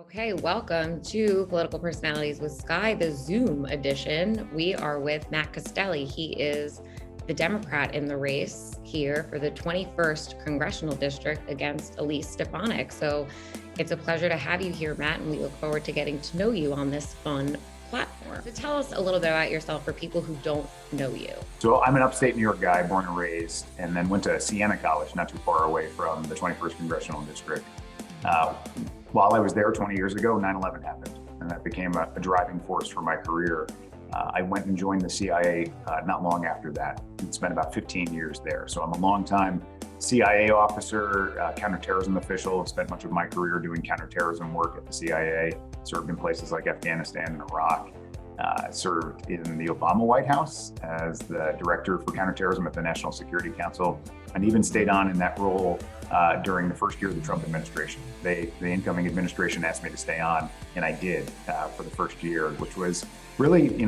Okay, welcome to Political Personalities with Sky, the Zoom edition. We are with Matt Castelli. He is the Democrat in the race here for the 21st Congressional District against Elise Stefanik. So it's a pleasure to have you here, Matt, and we look forward to getting to know you on this fun platform. So tell us a little bit about yourself for people who don't know you. So I'm an upstate New York guy, born and raised, and then went to Siena College, not too far away from the 21st Congressional District. While I was there 20 years ago, 9/11 happened, and that became a driving force for my career. I went and joined the CIA not long after that and spent about 15 years there. So I'm a longtime CIA officer, counterterrorism official, spent much of my career doing counterterrorism work at the CIA, served in places like Afghanistan and Iraq. Served in the Obama White House as the director for counterterrorism at the National Security Council, and even stayed on in that role during the first year of the Trump administration. The incoming administration asked me to stay on, and I did for the first year, which was really,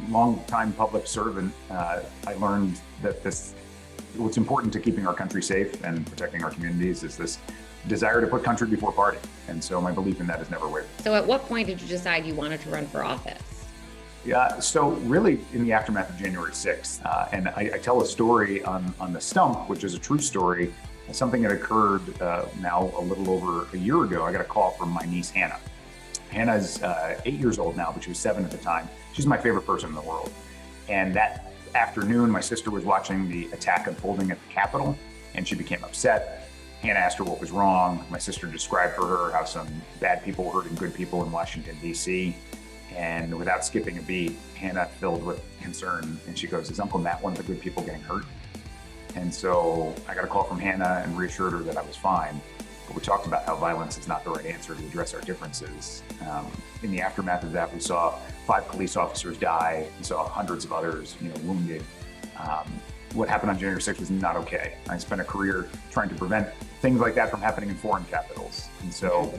long-time public servant. I learned that what's important to keeping our country safe and protecting our communities is this desire to put country before party. And so my belief in that has never wavered. So at what point did you decide you wanted to run for office? Yeah, so really in the aftermath of January 6th, and I tell a story on the stump, which is a true story, something that occurred now a little over a year ago. I got a call from my niece, Hannah. Hannah's 8 years old now, but she was 7 at the time. She's my favorite person in the world. And that afternoon, my sister was watching the attack unfolding at the Capitol, and she became upset. Hannah asked her what was wrong. My sister described for her how some bad people were hurting good people in Washington, D.C., and without skipping a beat, Hannah, filled with concern, and she goes, "Is Uncle Matt one of the good people getting hurt?" And so I got a call from Hannah and reassured her that I was fine. But we talked about how violence is not the right answer to address our differences. In the aftermath of that, we saw 5 police officers die. We saw hundreds of others, wounded. What happened on January 6th was not okay. I spent a career trying to prevent things like that from happening in foreign capitals. And so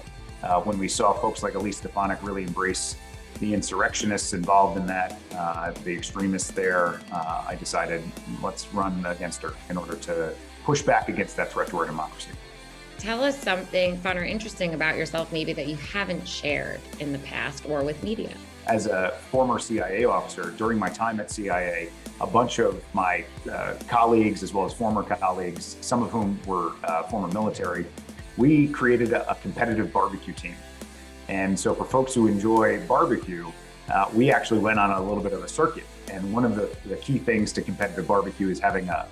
when we saw folks like Elise Stefanik really embrace the insurrectionists involved in that, the extremists there, I decided let's run against her in order to push back against that threat to our democracy. Tell us something fun or interesting about yourself, maybe that you haven't shared in the past or with media. As a former CIA officer, during my time at CIA, a bunch of my colleagues, as well as former colleagues, some of whom were former military, we created a competitive barbecue team. And so for folks who enjoy barbecue, we actually went on a little bit of a circuit. And one of the key things to competitive barbecue is having a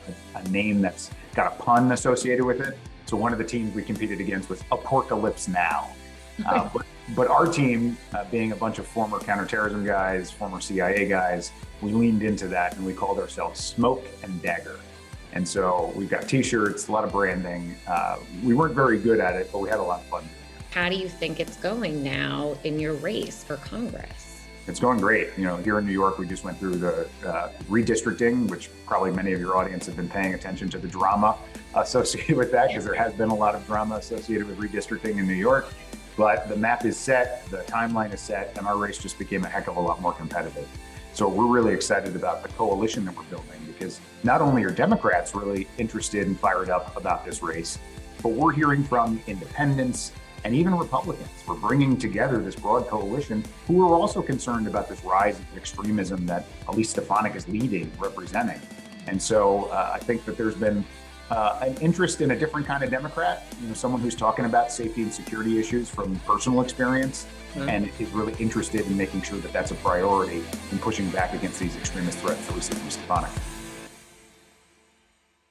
name that's got a pun associated with it. So one of the teams we competed against was Apocalypse Now. But our team, being a bunch of former counterterrorism guys, former CIA guys, we leaned into that and we called ourselves Smoke and Dagger. And so we've got t-shirts, a lot of branding. We weren't very good at it, but we had a lot of fun. How do you think it's going now in your race for Congress? It's going great. Here in New York, we just went through the redistricting, which probably many of your audience have been paying attention to the drama associated with that, because there has been a lot of drama associated with redistricting in New York. But the map is set, the timeline is set, and our race just became a heck of a lot more competitive. So we're really excited about the coalition that we're building, because not only are Democrats really interested and fired up about this race, but we're hearing from independents and even Republicans. We're bringing together this broad coalition who are also concerned about this rise of extremism that Elise Stefanik is leading, representing. And so I think that there's been an interest in a different kind of Democrat, someone who's talking about safety and security issues from personal experience, and is really interested in making sure that that's a priority in pushing back against these extremist threats that we see from Stefanik.